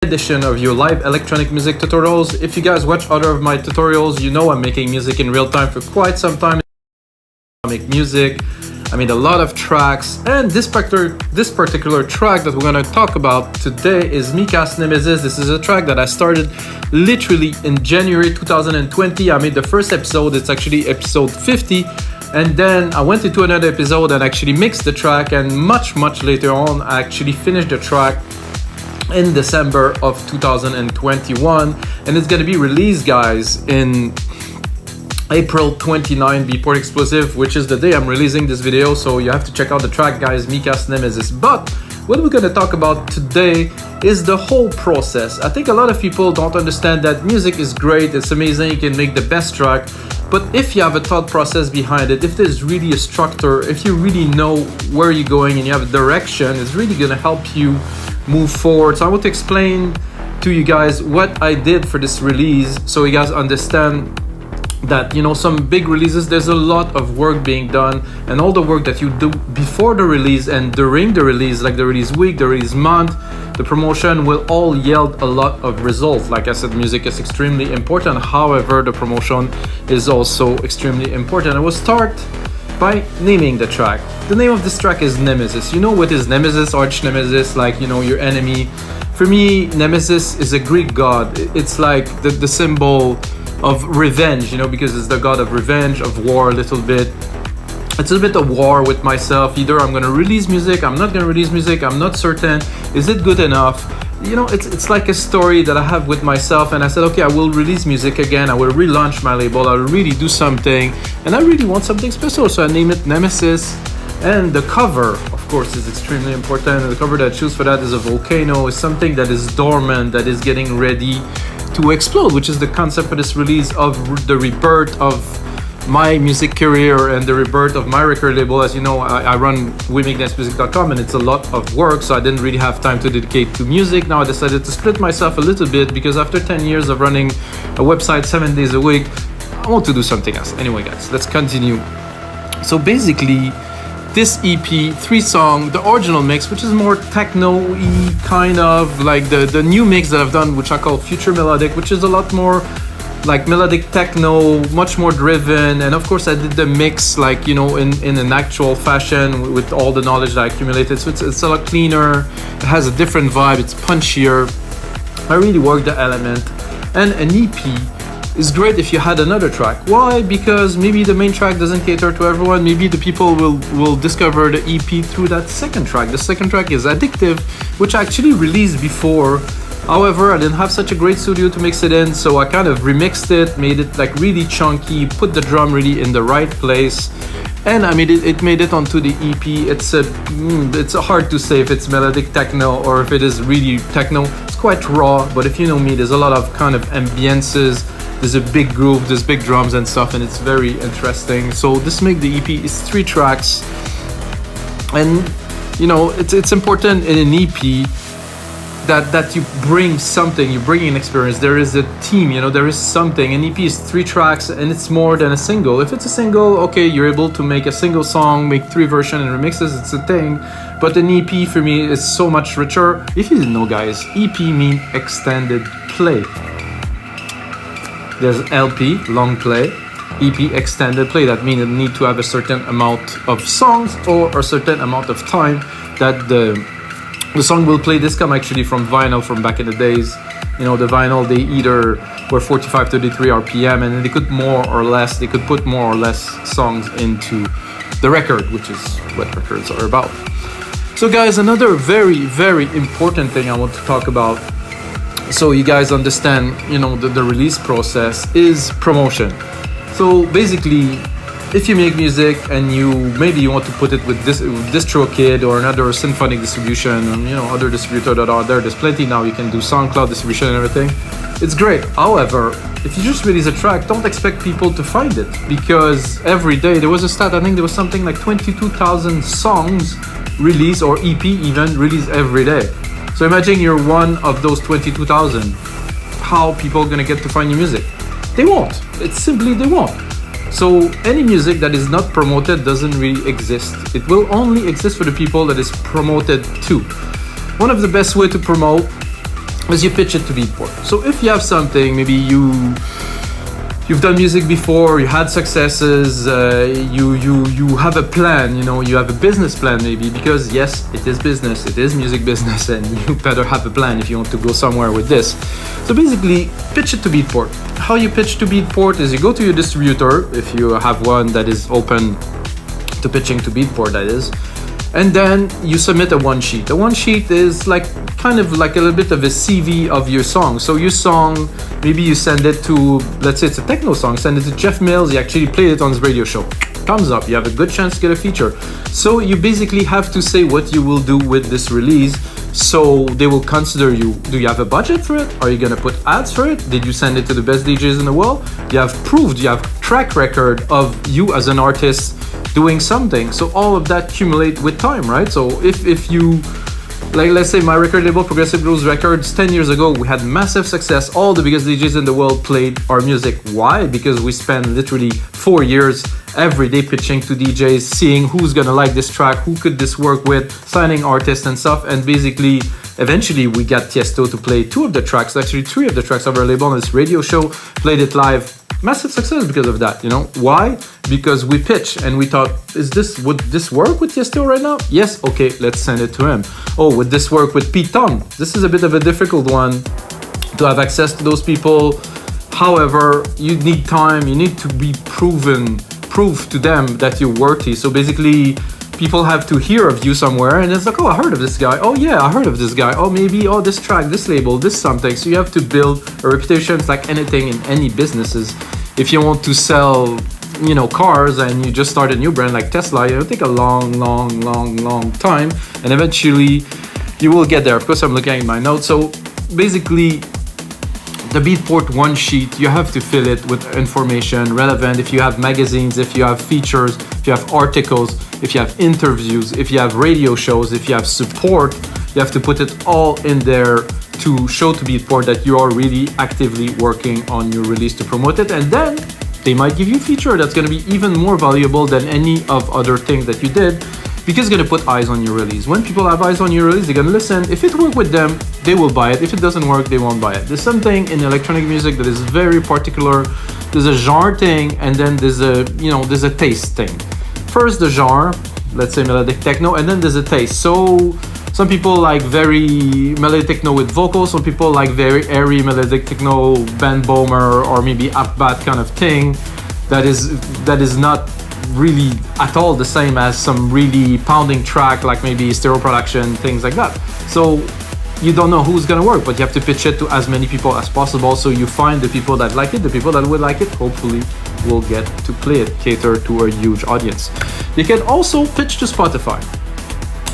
edition of your live electronic music tutorials. If you guys watch other of my tutorials, you know I'm making music in real time for quite some time. I make music, I made a lot of tracks, and this particular track that we're going to talk about today is Mikas Nemesis. This is a track that I started literally in January 2020. I made the first episode, it's actually episode 50. And then I went into another episode and actually mixed the track, and much later on I actually finished the track in December of 2021, and it's gonna be released, guys, in April 29, Beatport exclusive, which is the day I'm releasing this video, so you have to check out the track, guys, Mikas Nemesis. But what we're gonna talk about today is the whole process. I think a lot of people don't understand that music is great, it's amazing, you can make the best track, but if you have a thought process behind it, if there's really a structure, if you really know where you're going and you have a direction, it's really gonna help you move forward. So I want to explain to you guys what I did for this release, so you guys understand that, you know, some big releases, there's a lot of work being done, and all the work that you do before the release and during the release, like the release week, the release month, the promotion, will all yield a lot of results. Like I said, music is extremely important, however the promotion is also extremely important. I will start by naming the track. The name of this track is Nemesis. You know what is Nemesis? Arch Nemesis, like, you know, your enemy. For me, Nemesis is a Greek god. It's like the symbol of revenge, you know, because it's the god of revenge, of war a little bit. It's a bit of war with myself. Either I'm gonna release music, I'm not gonna release music, I'm not certain. Is it good enough? You know, it's like a story that I have with myself, and I said, okay, I will release music again, I will relaunch my label, I will really do something, and I really want something special, so I name it Nemesis. And the cover, of course, is extremely important. The cover that I choose for that is a volcano, is something that is dormant, that is getting ready to explode, which is the concept for this release of the rebirth of my music career and the rebirth of my record label. As you know, I run WeMakeDanceMusic.com, and it's a lot of work, so I didn't really have time to dedicate to music. Now I decided to split myself a little bit, because after 10 years of running a website 7 days a week, I want to do something else. Anyway, guys, let's continue. So basically, this EP, 3-song, the original mix, which is more techno-y, kind of like the new mix that I've done, which I call Future Melodic, which is a lot more like melodic techno, much more driven. And of course I did the mix, like, you know, in an actual fashion with all the knowledge that I accumulated, so it's a lot cleaner, it has a different vibe, it's punchier. I really worked the element. And an EP is great if you had another track. Why? Because maybe the main track doesn't cater to everyone. Maybe the people will discover the EP through that second track. The second track is Addictive, which I actually released before. However, I didn't have such a great studio to mix it in, so I kind of remixed it, made it like really chunky, put the drum really in the right place, and I made it made it onto the EP. It's hard to say if it's melodic techno or if it is really techno. It's quite raw, but if you know me, there's a lot of kind of ambiances. There's a big groove, there's big drums and stuff, and it's very interesting. So this make the EP is 3 tracks, and you know, it's important in an EP that you bring something, you bring an experience. There is a theme, you know, there is something. An EP is 3 tracks, and it's more than a single. If it's a single, okay, you're able to make a single song, make 3 versions and remixes, it's a thing. But an EP for me is so much richer. If you didn't know, guys, EP means extended play. There's LP, long play, EP, extended play. That means it need to have a certain amount of songs or a certain amount of time that the song will play. This come actually from vinyl from back in the days. You know, the vinyl, they either were 45, 33 RPM, and they could put more or less songs into the record, which is what records are about. So guys, another very important thing I want to talk about, so you guys understand, you know, the release process, is promotion. So basically, if you make music and maybe you want to put it with DistroKid or another symphonic distribution, and you know, other distributors that are there's plenty now. You can do SoundCloud distribution and everything. It's great. However, if you just release a track, don't expect people to find it, because every day there was a stat. I think there was something like 22,000 songs released, or EP even released every day. So imagine you're one of those 22,000. How people gonna get to find your music? They won't. It's simply they won't. So any music that is not promoted doesn't really exist. It will only exist for the people that is promoted to. One of the best way to promote is you pitch it to Beatport. So if you have something, maybe you've done music before, you had successes, you have a plan, you have a business plan maybe, because yes, it is business, it is music business, and you better have a plan if you want to go somewhere with this. So basically, pitch it to Beatport. How you pitch to Beatport is you go to your distributor, if you have one that is open to pitching to Beatport, that is, and then you submit a one sheet. A one sheet is kind of like a little bit of a CV of your song. So your song, maybe you send it to, let's say it's a techno song, send it to Jeff Mills, he actually played it on his radio show. Thumbs up, you have a good chance to get a feature. So you basically have to say what you will do with this release, so they will consider you. Do you have a budget for it? Are you gonna put ads for it? Did you send it to the best DJs in the world? You have track record of you as an artist doing something. So all of that accumulate with time, right? So if you, let's say my record label, Progressive Grooves Records, 10 years ago, we had massive success. All the biggest DJs in the world played our music. Why? Because we spent literally 4 years every day pitching to DJs, seeing who's gonna like this track, who could this work with, signing artists and stuff. And basically, eventually we got Tiesto to play 2 of the tracks, actually 3 of the tracks of our label on this radio show, played it live. Massive success because of that, Why? Because we pitched and we thought, would this work with Tiesto right now? Yes, okay, let's send it to him. Oh, would this work with Pete Tong? This is a bit of a difficult one to have access to those people. However, you need time, you need to be prove to them that you're worthy. So basically, people have to hear of you somewhere and it's like, oh, I heard of this guy. Oh yeah, I heard of this guy. Oh, maybe, this track, this label, this something. So you have to build a reputation. It's like anything in any businesses. If you want to sell, cars and you just start a new brand like Tesla, it'll take a long time. And eventually you will get there. Of course, I'm looking at my notes. So basically, the Beatport one sheet, you have to fill it with information relevant. If you have magazines, if you have features, if you have articles, if you have interviews, if you have radio shows, if you have support, you have to put it all in there to show to Beatport that you are really actively working on your release to promote it. And then they might give you a feature that's going to be even more valuable than any of other things that you did, because it's going to put eyes on your release. When people have eyes on your release, they're going to listen. If it works with them, they will buy it. If it doesn't work, they won't buy it. There's something in electronic music that is very particular. There's a genre thing, and then there's a taste thing. First the genre, let's say melodic techno, and then there's a taste. So some people like very melodic techno with vocals, some people like very airy melodic techno, band boomer, or maybe up-bat kind of thing that is not really at all the same as some really pounding track like maybe stereo production, things like that. So you don't know who's gonna work, but you have to pitch it to as many people as possible, so you find the people that like it, the people that would like it, hopefully will get to play it, cater to a huge audience. You can also pitch to Spotify.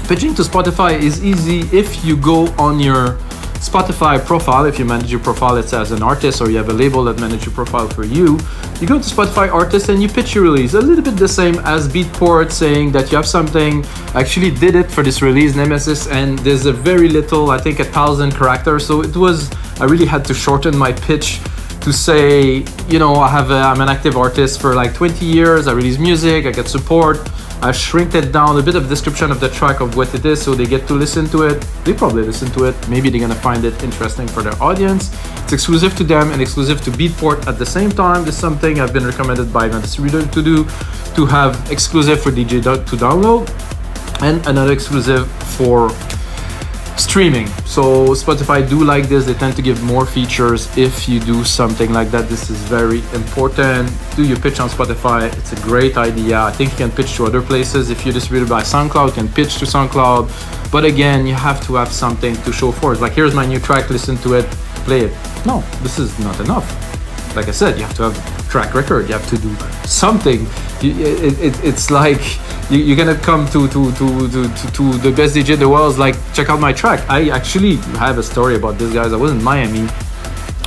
Pitching to Spotify is easy if you go on your Spotify profile. If you manage your profile, let's say as an artist, or you have a label that manages your profile for you, you go to Spotify artist and you pitch your release. A little bit the same as Beatport, saying that you have something. I actually did it for this release, Nemesis, and there's a very little, I think 1,000 characters. So I really had to shorten my pitch to say, I'm an active artist for like 20 years. I release music, I get support. I shrink it down, a bit of description of the track of what it is, so they get to listen to it. They probably listen to it. Maybe they're gonna find it interesting for their audience. It's exclusive to them and exclusive to Beatport at the same time. This is something I've been recommended by my distributor to do, to have exclusive for DJ to download and another exclusive for streaming. So Spotify do like this. They tend to give more features if you do something like that. This is very important. Do your pitch on Spotify. It's a great idea. I think you can pitch to other places. If you're distributed by SoundCloud, you can pitch to SoundCloud. But again, you have to have something to show for it. Like, here's my new track, listen to it, play it. No, this is not enough. Like I said, you have to have track record. You have to do something. It's like you're gonna come to the best DJ in the world. Like, check out my track. I actually have a story about this, guys. I was in Miami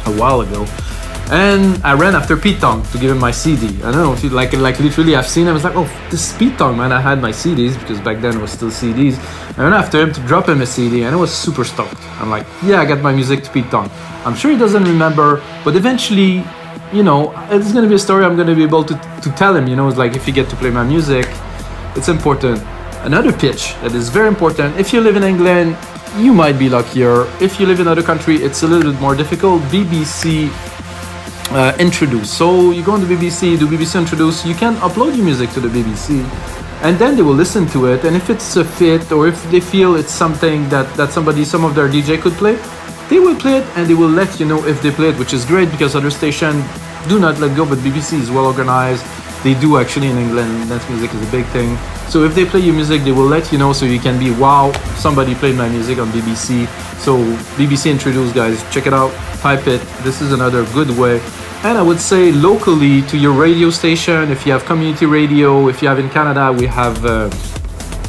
a while ago, and I ran after Pete Tong to give him my CD. I don't know if you like literally, I've seen him. I was like, oh, this is Pete Tong, man. I had my CDs because back then it was still CDs. I ran after him to drop him a CD, and I was super stoked. I'm like, yeah, I got my music to Pete Tong. I'm sure he doesn't remember, but eventually, it's gonna be a story I'm gonna be able to tell him. It's like, if you get to play my music, it's important. Another pitch that is very important: if you live in England, you might be luckier. If you live in another country, it's a little bit more difficult. BBC Introduce. So you go on the BBC, do BBC Introduce, you can upload your music to the BBC, and then they will listen to it, and if it's a fit, or if they feel it's something that some of their DJ could play, they will play it, and they will let you know if they play it, which is great, because other stations do not let go, but BBC is well organized. They do actually in England, dance music is a big thing. So if they play your music, they will let you know, so you can be, wow, somebody played my music on BBC. So BBC Introduce, guys, check it out, type it. This is another good way. And I would say locally to your radio station, if you have community radio, if you have in Canada, we have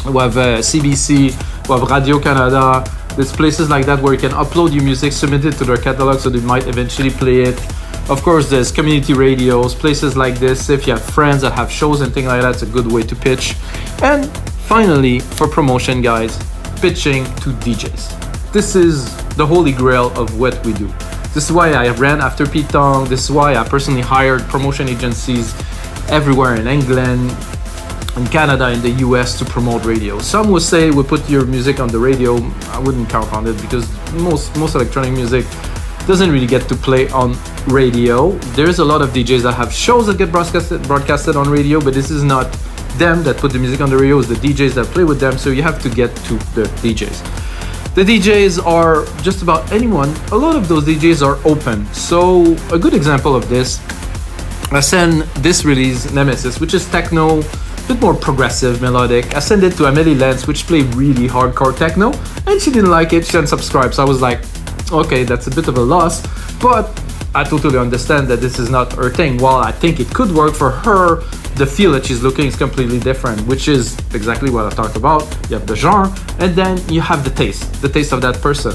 CBC, we have Radio Canada. There's places like that where you can upload your music, submit it to their catalog, so they might eventually play it. Of course, there's community radios, places like this. If you have friends that have shows and things like that, it's a good way to pitch. And finally, for promotion, guys, pitching to DJs. This is the holy grail of what we do. This is why I ran after Pete Tong. This is why I personally hired promotion agencies everywhere in England, in Canada, in the US to promote radio. Some would say we put your music on the radio. I wouldn't count on it, because most electronic music doesn't really get to play on radio. There's a lot of DJs that have shows that get broadcasted on radio, but this is not them that put the music on the radio, it's the DJs that play with them, so you have to get to the DJs. The DJs are just about anyone. A lot of those DJs are open. So a good example of this, I sent this release, Nemesis, which is techno, a bit more progressive, melodic. I sent it to Amelie Lenz, which played really hardcore techno, and she didn't like it, she unsubscribed. So I was like, okay, that's a bit of a loss, but I totally understand that this is not her thing. While I think it could work for her, the feel that she's looking is completely different, which is exactly what I talked about. You have the genre, and then you have the taste of that person.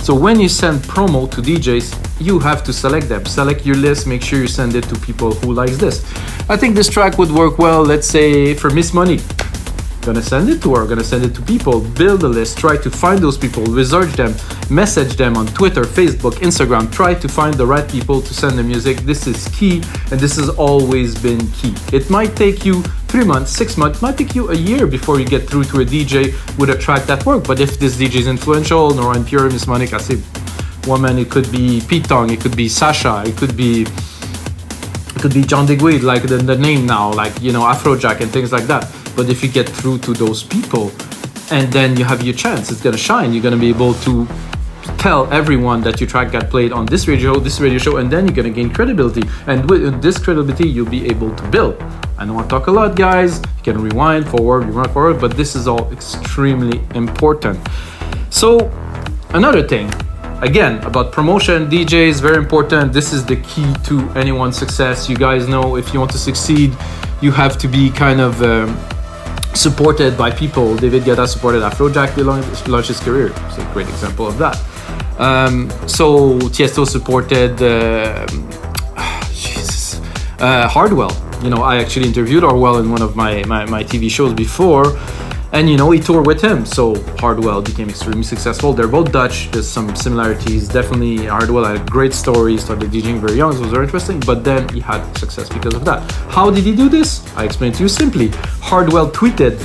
So when you send promo to DJs, you have to select them. Select your list, make sure you send it to people who likes this. I think this track would work well, let's say, for Miss Money. Gonna send it to her, gonna send it to people, build a list, try to find those people, research them, message them on Twitter, Facebook, Instagram, try to find the right people to send the music. This is key, and this has always been key. It might take you 3 months, 6 months, it might take you a year before you get through to a DJ with a track that works. But if this DJ is influential, Nora and Pure, Miss Monica, I say woman, it could be Pete Tong, it could be Sasha, it could be John Digweed, like the name now, like, you know, Afrojack and things like that. But if you get through to those people, and then you have your chance, it's gonna shine. You're gonna be able to tell everyone that your track got played on this radio show, and then you're gonna gain credibility. And with this credibility, you'll be able to build. I know I talk a lot, guys. You can rewind, forward, but this is all extremely important. So another thing, again, about promotion, DJs, very important. This is the key to anyone's success. You guys know, if you want to succeed, you have to be kind of supported by people. David Guetta supported Afrojack to launch his career. It's a great example of that. So Tiesto supported Hardwell. You know, I actually interviewed Hardwell in one of my TV shows before, and you know, he toured with him. So Hardwell became extremely successful. They're both Dutch. There's some similarities. Definitely Hardwell had a great story. He started DJing very young, so it was very interesting, but then he had success because of that. How did he do this? I explained to you simply. Hardwell tweeted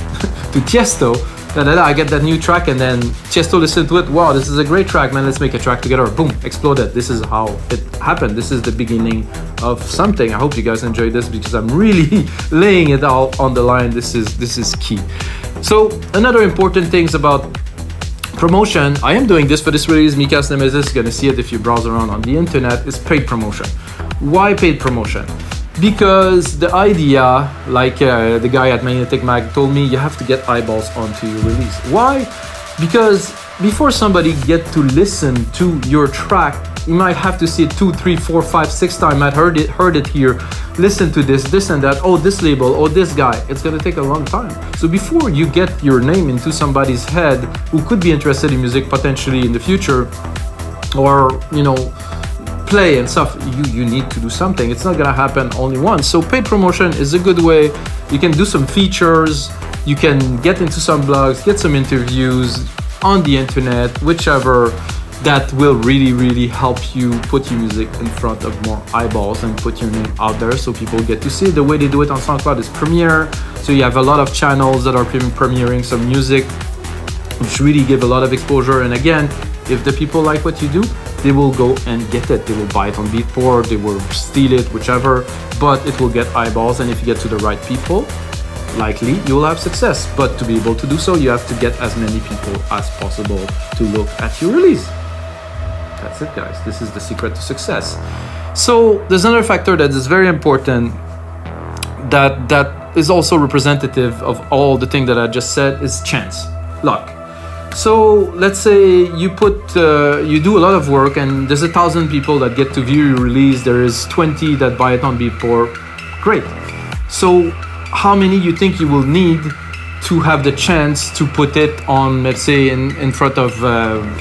to Tiesto, I get that new track, and then Tiesto listened to it. Wow, this is a great track, man. Let's make a track together. Boom, exploded. This is how it happened. This is the beginning of something. I hope you guys enjoyed this, because I'm really laying it all on the line. This is key. So another important things about promotion, I am doing this for this release, Mikas Nemesis, you're gonna see it if you browse around on the internet, is paid promotion. Why paid promotion? Because the idea, like the guy at Magnetic Mag told me, you have to get eyeballs onto your release. Why? Because before somebody get to listen to your track, you might have to see it 2, 3, 4, 5, 6 times. I heard it here. Listen to this and that. Oh, this label. Oh, this guy. It's gonna take a long time. So before you get your name into somebody's head who could be interested in music potentially in the future, or you know, play and stuff, you need to do something. It's not gonna happen only once. So paid promotion is a good way. You can do some features. You can get into some blogs, get some interviews on the internet, whichever. That will really help you put your music in front of more eyeballs and put your name out there so people get to see it. The way they do it on SoundCloud is Premiere. So you have a lot of channels that are premiering some music which really give a lot of exposure. And again, if the people like what you do, they will go and get it. They will buy it on Beatport, they will steal it, whichever, but it will get eyeballs. And if you get to the right people, likely you will have success. But to be able to do so, you have to get as many people as possible to look at your release. That's it, guys. This is the secret to success. So there's another factor that is very important that is also representative of all the things that I just said, is chance, luck. So let's say you do a lot of work and there's 1,000 people that get to view your release. There is 20 that buy it on Beatport. Great. So how many you think you will need to have the chance to put it on, let's say, in front of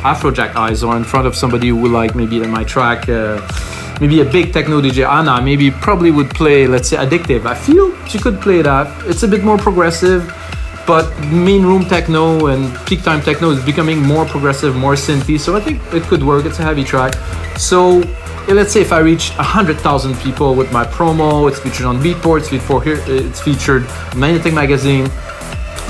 Afrojack eyes, or in front of somebody who will like maybe my track, maybe a big techno DJ, Anna, maybe probably would play, let's say, Addictive. I feel she could play that. It's a bit more progressive, but main room techno and peak time techno is becoming more progressive, more synthy. So I think it could work. It's a heavy track. So let's say if I reach 100,000 people with my promo, it's featured on Beatport, it's featured in Magnetic Magazine,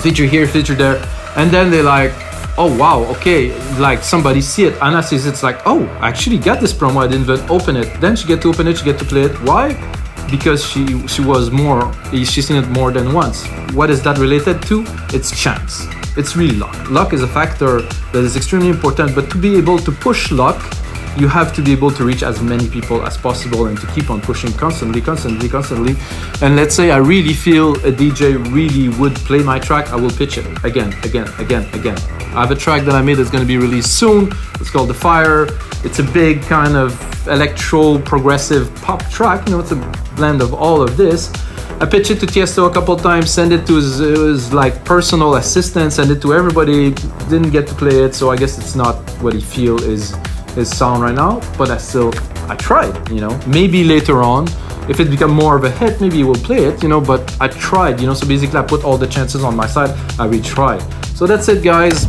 featured here, featured there, and then they're like, oh wow, okay, like somebody see it, Anna sees it's like, oh, I actually got this promo, I didn't even open it. Then she get to open it, she get to play it. Why? Because she's seen it more than once. What is that related to? It's chance. It's really luck. Luck is a factor that is extremely important, but to be able to push luck, you have to be able to reach as many people as possible and to keep on pushing constantly. And let's say I really feel a DJ really would play my track, I will pitch it again. I have a track that I made that's going to be released soon. It's called The Fire. It's a big kind of electro progressive pop track. It's a blend of all of this. I pitched it to Tiesto a couple times, send it to his like personal assistant, send it to everybody. Didn't get to play it, so I guess it's not what he feel is his sound right now, but I tried, maybe later on, if it become more of a hit, maybe he will play it, but I tried, so basically I put all the chances on my side, I retried. So that's it, guys.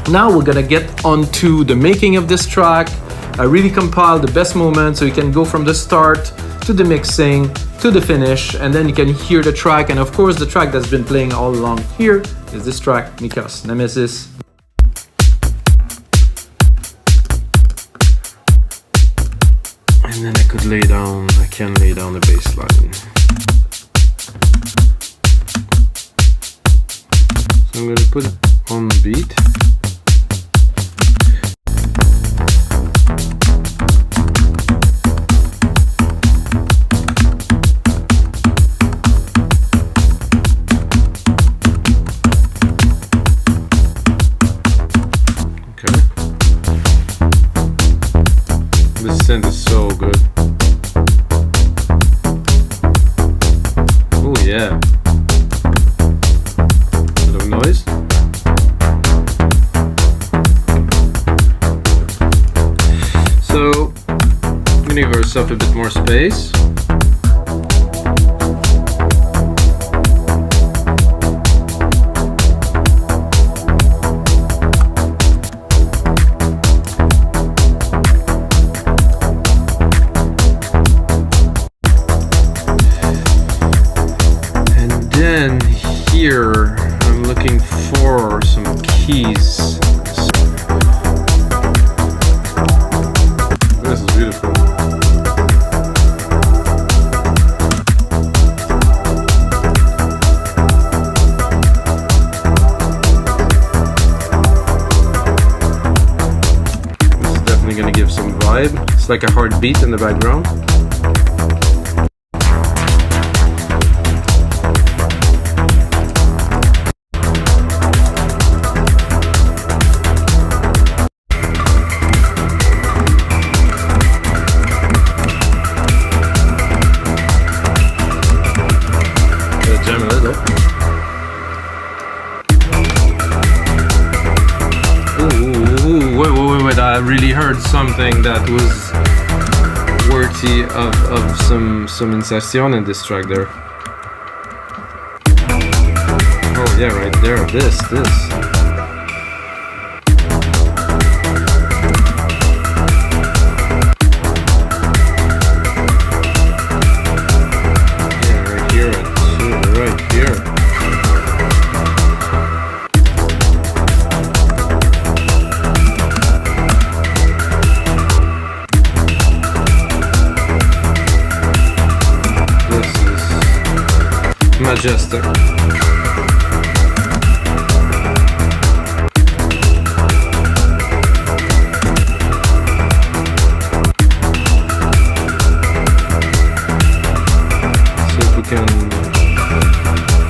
Now we're gonna get onto the making of this track. I really compiled the best moments, so you can go from the start to the mixing to the finish, and then you can hear the track. And of course, the track that's been playing all along here is this track, Mikas, Nemesis. And then I can lay down the bass line. So I'm going to put it on the beat. Synth is so good. Oh yeah. Bit of noise. So I'm gonna give ourselves a bit more space. Then here I'm looking for some keys. This is beautiful. This is definitely gonna give some vibe. It's like a hard beat in the background. Wait, I really heard something that was worthy of some insertion in this track there. Oh yeah, right there, this. Majestic. Can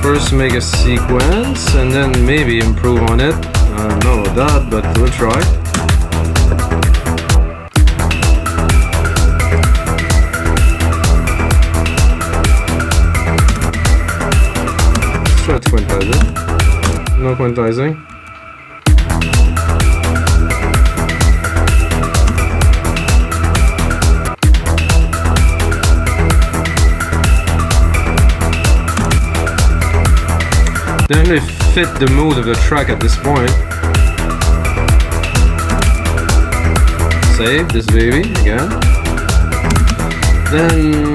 first make a sequence and then maybe improve on it. I don't know that, but we'll try. Let's try to quantize it. No quantizing. Then they fit the mood of the track at this point. Save this baby again. Then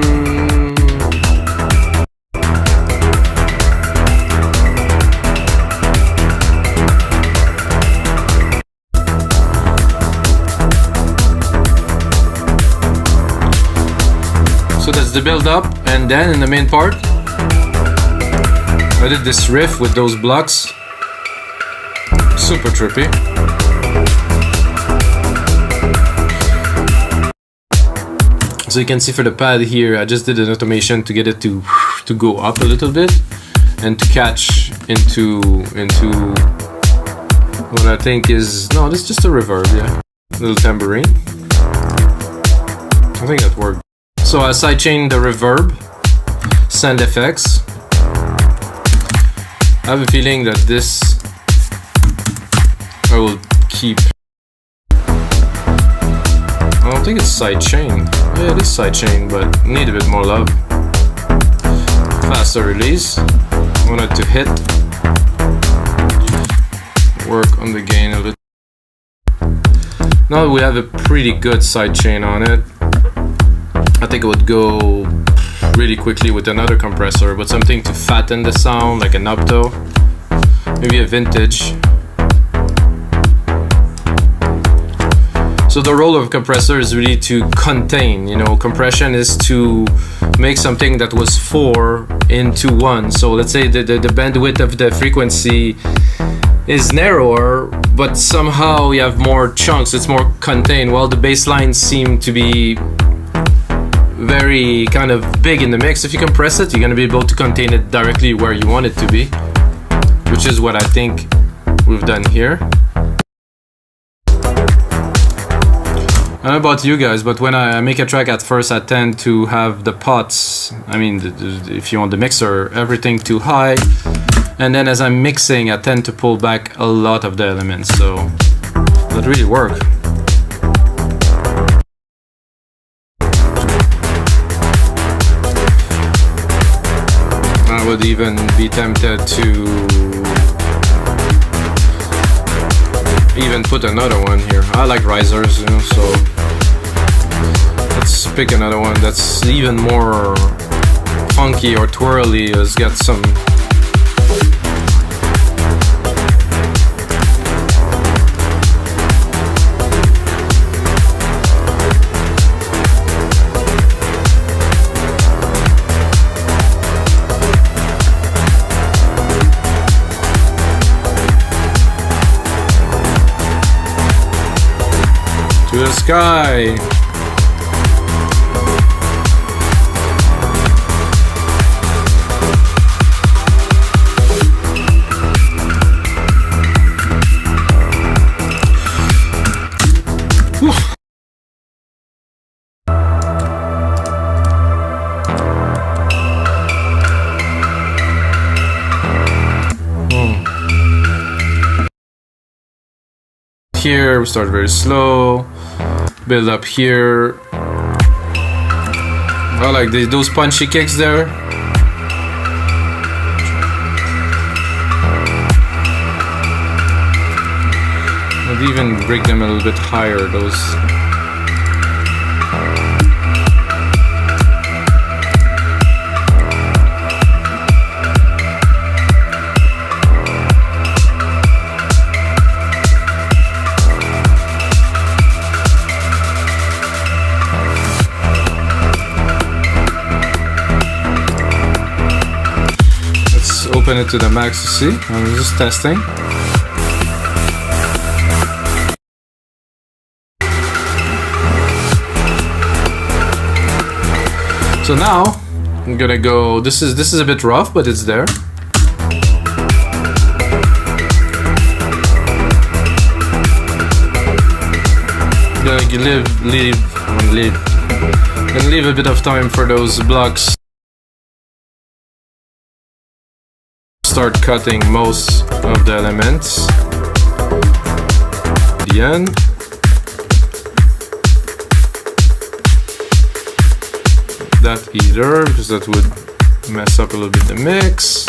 so that's the build up, and then in the main part I did this riff with those blocks. Super trippy. So you can see for the pad here, I just did an automation to get it to go up a little bit and to catch into what I think is, no, this is just a reverb, yeah. Little tambourine. I think that worked. So I sidechained the reverb, send effects. I have a feeling that this I will keep. I don't think it's sidechain. Yeah, it is sidechain, but need a bit more love. Faster release. I want it to hit. Work on the gain a little. Now that we have a pretty good sidechain on it, I think it would go really quickly with another compressor, but something to fatten the sound, like an opto, maybe a vintage. So the role of a compressor is really to contain, you know, compression is to make something that was 4 into 1. So let's say the bandwidth of the frequency is narrower, but somehow you have more chunks, it's more contained, while the bass lines seem to be very kind of big in the mix. If you compress it, you're going to be able to contain it directly where you want it to be, which is what I think we've done here. I don't know about you guys, but when I make a track at first, I tend to have the pots, I mean, if you want the mixer, everything too high, and then as I'm mixing, I tend to pull back a lot of the elements, so that really works. I would even be tempted to even put another one here. I like risers, you know, so let's pick another one that's even more funky or twirly. It's got some to the sky. Here we start very slow, build up here. I like those punchy kicks there. I'd even break them a little bit higher, those. just open it to the max to see. I'm just testing. So now I'm gonna go. This is a bit rough, but it's there. Gonna leave a bit of time for those blocks. Start cutting most of the elements. The end. That either, because that would mess up a little bit the mix.